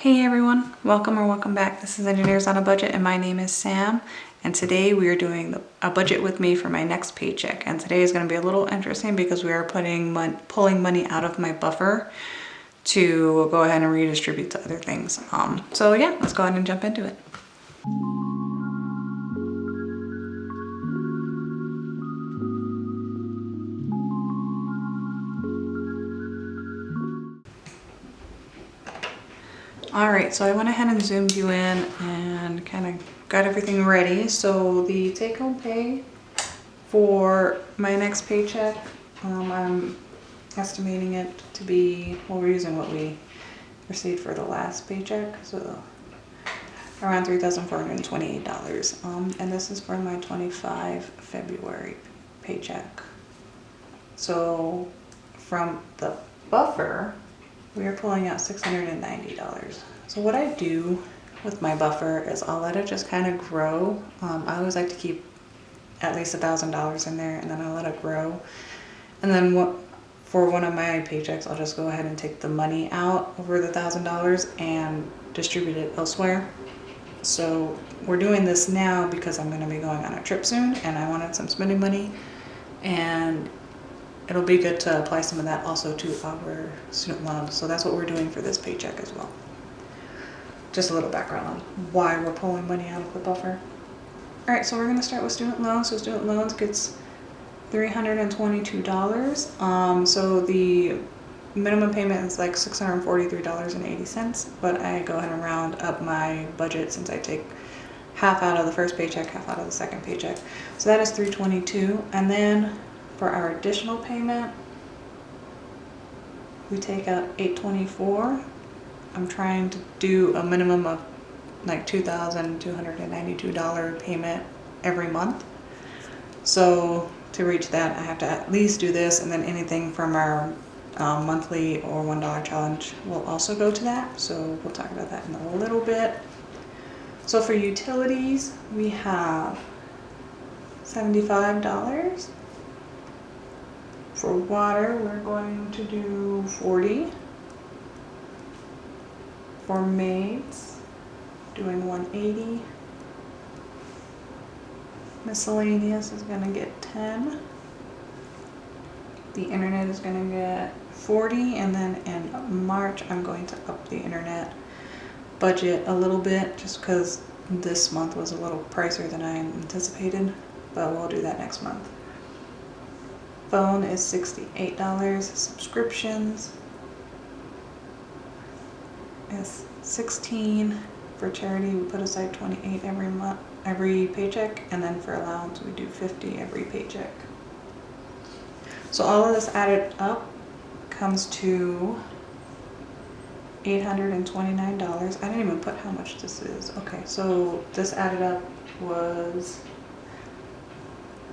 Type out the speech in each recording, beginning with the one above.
Hey everyone, welcome or welcome back. This is Engineers on a Budget and my name is Sam, and today we are doing a budget with me for my next paycheck. And today is going to be a little interesting because we are pulling money out of my buffer to go ahead and redistribute to other things. So yeah, let's go ahead and jump into it. Alright, so I went ahead and zoomed you in and kind of got everything ready. So the take-home pay for my next paycheck, I'm estimating it to be, well, we're using what we received for the last paycheck, so around $3,428. And this is for my 25 February paycheck. So from the buffer, we are pulling out $690. So what I do with my buffer is I'll let it just kind of grow. I always like to keep at least $1,000 in there, and then I'll let it grow. And then for one of my paychecks, I'll just go ahead and take the money out over the $1,000 and distribute it elsewhere. So we're doing this now because I'm going to be going on a trip soon and I wanted some spending money, and it'll be good to apply some of that also to our student loans. So that's what we're doing for this paycheck as well. Just a little background on why we're pulling money out of the buffer. All right, so we're gonna start with student loans. So student loans gets $322. So the minimum payment is like $643.80, but I go ahead and round up my budget since I take half out of the first paycheck, half out of the second paycheck. So that is $322. And then for our additional payment, we take out $824. I'm trying to do a minimum of like $2,292 payment every month. So to reach that, I have to at least do this, and then anything from our monthly or $1 challenge will also go to that. So we'll talk about that in a little bit. So for utilities, we have $75. For water, we're going to do $40. For maids, doing $180. Miscellaneous is going to get $10. The internet is going to get $40, and then in March I'm going to up the internet budget a little bit just because this month was a little pricier than I anticipated, but we'll do that next month. Phone is $68. Subscriptions is $16. For charity, we put aside $28 every month, every paycheck, and then for allowance, we do $50 every paycheck. So all of this added up comes to $829. I didn't even put how much this is. Okay, so this added up was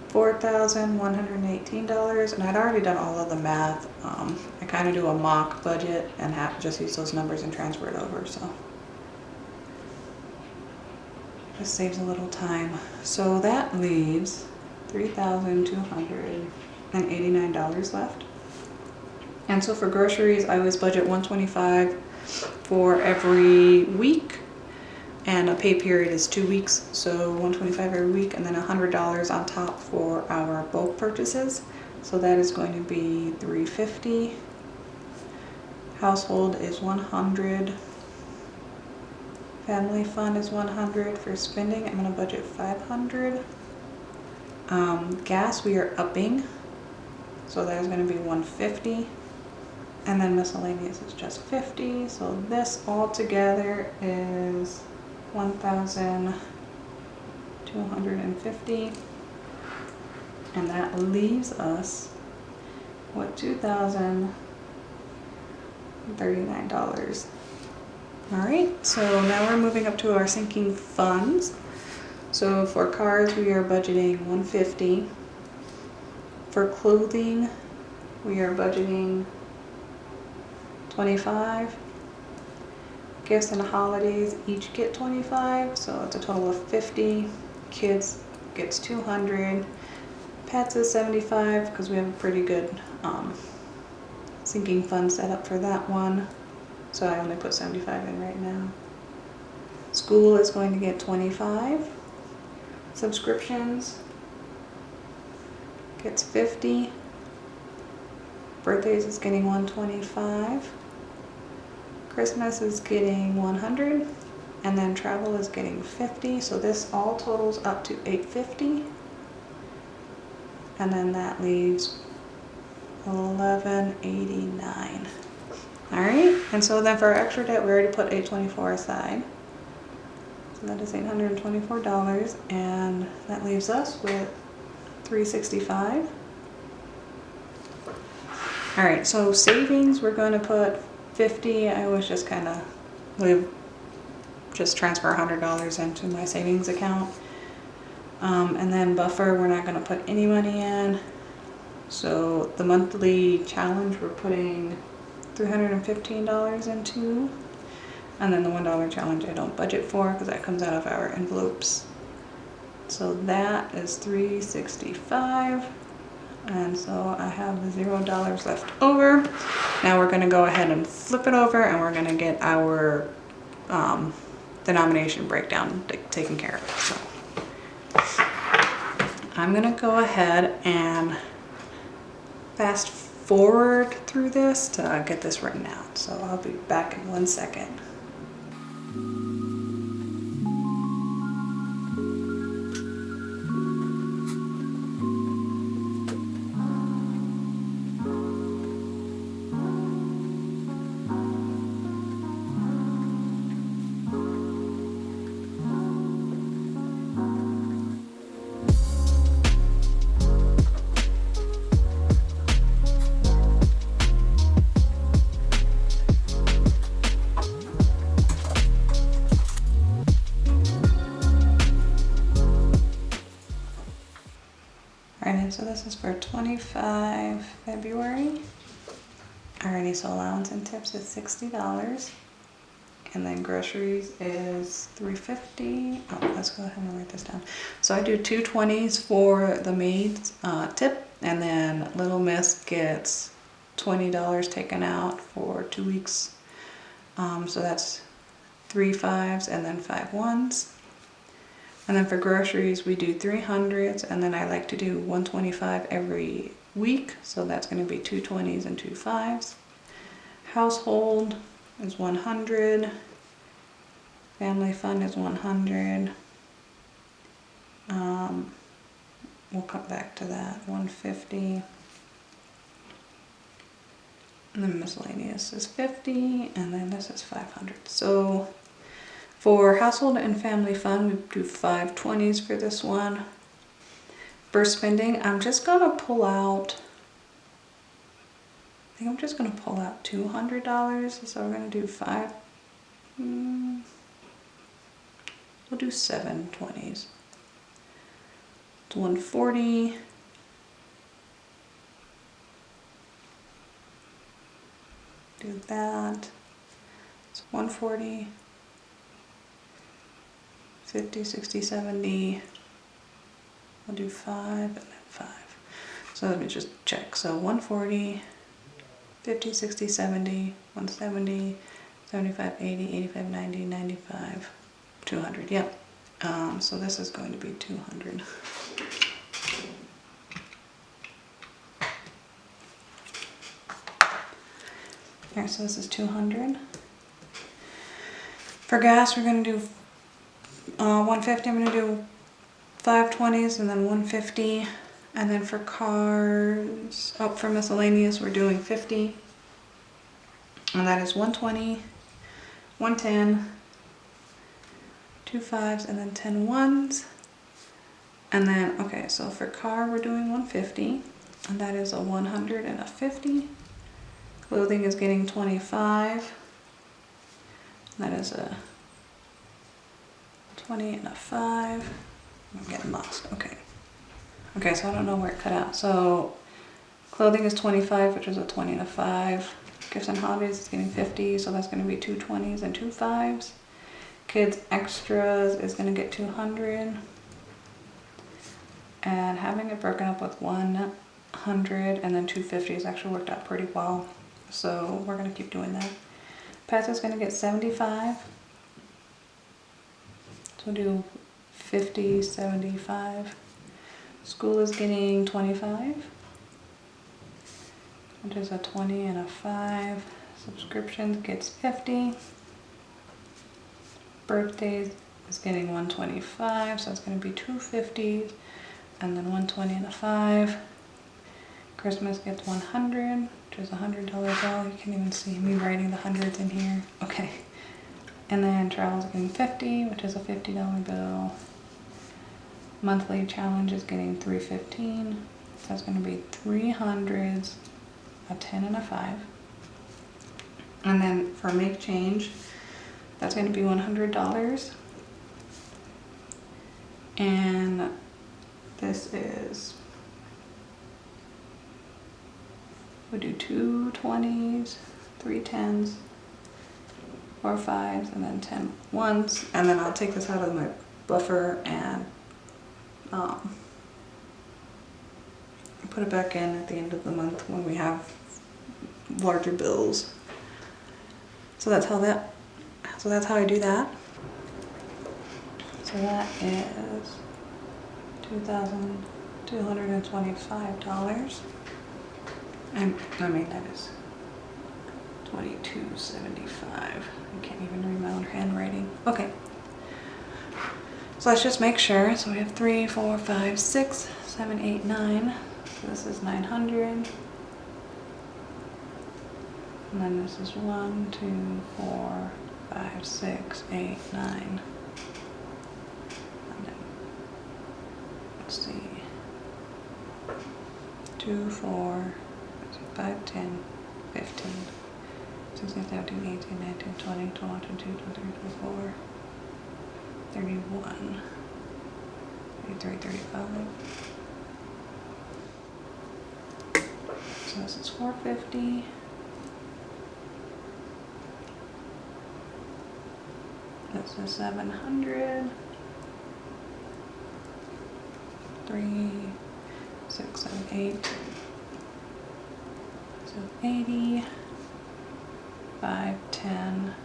$4,118, and I'd already done all of the math. I kind of do a mock budget and just use those numbers and transfer it over, so this saves a little time. So that leaves $3,289 left. And so for groceries, I always budget $125 for every week, and a pay period is 2 weeks, so $125 every week, and then $100 on top for our bulk purchases. So that is going to be $350. Household is $100. Family fund is $100 for spending. I'm going to budget $500. Gas we are upping, so that is going to be $150. And then miscellaneous is just $50. So this all together is $1,250, and that leaves us with $2,039. All right, so now we're moving up to our sinking funds. So for cars, we are budgeting $150. For clothing, we are budgeting $25. Gifts and holidays each get $25, so it's a total of $50. Kids gets $200. Pets is $75 because we have a pretty good sinking fund set up for that one. So I only put 75 in right now. School is going to get 25. Subscriptions gets 50. Birthdays is getting 125. Christmas is getting 100. And then travel is getting 50. So this all totals up to 850. And then that leaves 1189. All right, and so then for our extra debt, we already put 824 aside. So that is $824, and that leaves us with 365. All right, so savings, we're going to put 50. I was just kind of just transfer $100 into my savings account. And then buffer, we're not going to put any money in. So the monthly challenge, we're putting $315 into. And then the $1 challenge I don't budget for because that comes out of our envelopes. So that is $365. And so I have the $0 left over. Now we're going to go ahead and flip it over, and we're going to get our denomination breakdown taken care of. So I'm going to go ahead and fast forward through this to get this written out. So I'll be back in 1 second. Alrighty, so this is for 25 February. Alrighty, so allowance and tips is $60. And then groceries is $350. Oh, let's go ahead and write this down. So I do 220s for the maid's tip, and then Little Miss gets $20 taken out for 2 weeks. So that's 3 5s and then 5 1s. And then for groceries, we do 300s, and then I like to do 125 every week. So that's going to be 2 20s and 2 5s. Household is 100. Family fund is 100. We'll come back to that. 150. And then miscellaneous is 50, and then this is 500. So for household and family fund, we do 5 20s for this one. For spending, I'm just gonna pull out, I think I'm just gonna pull out $200. So we're gonna do 5, we'll do 7 20s. It's 140. Do that. It's 140. 50, 60, 70. We'll do 5 and then 5. So let me just check. So 140, 50, 60, 70, 170, 75, 80, 85, 90, 95, 200. Yep. So this is going to be 200. Here, so this is 200. For gas, we're going to do 150. I'm going to do 5 20s and then 150. And then for cars, for miscellaneous, we're doing 50. And that is 120, 110, 2 5s, and then 10 1s. And then, okay, so for car, we're doing 150. And that is a 100 and a 50. Clothing is getting 25. That is a 20 and a 5. I'm getting lost. Okay. Okay, so I don't know where it cut out. So clothing is 25, which is a 20 and a 5. Gifts and hobbies is getting 50, so that's going to be 2 20s and 2 5s. Kids extras is going to get 200. And having it broken up with 100 and then 250 has actually worked out pretty well. So we're going to keep doing that. Pastor's gonna get 75. So we'll do 50, 75. School is getting 25, which is a 20 and a 5. Subscriptions gets 50. Birthdays is getting 125, so it's going to be 250s, and then 120 and a 5. Christmas gets 100, which is a $100 bill. You can't even see me writing the hundreds in here. Okay. And then travel's getting 50, which is a $50 bill. Monthly challenge is getting 315, so that's going to be 300s, a 10 and a 5. And then for make change, that's going to be $100. And this is, we'll do 2 20s, 3 10s, 4 5s, and then 10 1s. And then I'll take this out of my buffer and put it back in at the end of the month when we have larger bills. So that's how I do that. So that is $2,225. And I mean that is $22.75. I can't even read my own handwriting. Okay. So let's just make sure. So we have 3, 4, 5, 6, 7, 8, 9. So this is 900. And then this is 1, 2, 4, 5, 6, 8, 9. And then, let's see. 2, 4, 5, 10, 15, 16, 17, 18, 19, 20, 21, 22, 23, 24, 31, 33, 35. So this is 450. This is 700. 3, 6, 7, 8. So 80. 5, 10,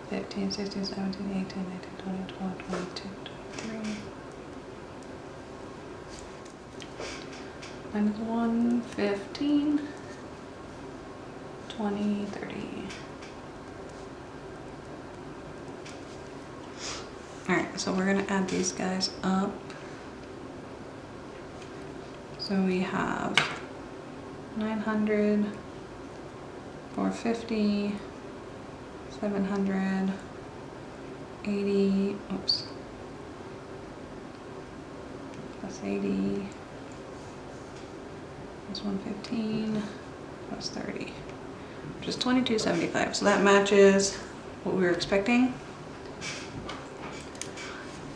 15, 16, 17, 18, 19, 20, 21, 22, 23. Minus 1, 15, 20, 30. Alright, so we're going to add these guys up. So we have 900, 450, 700, 80, oops, plus 80, plus 115, plus 30, which is $22.75. So that matches what we were expecting.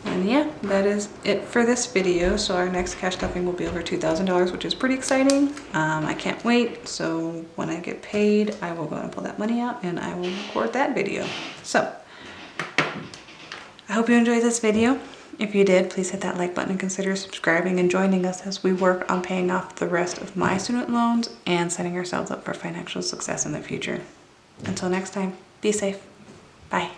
And yeah, that is it for this video. So our next cash stuffing will be over $2,000, which is pretty exciting. I can't wait. So when I get paid, I will go and pull that money out and I will record that video. So I hope you enjoyed this video. If you did, please hit that like button and consider subscribing and joining us as we work on paying off the rest of my student loans and setting ourselves up for financial success in the future. Until next time, be safe. Bye.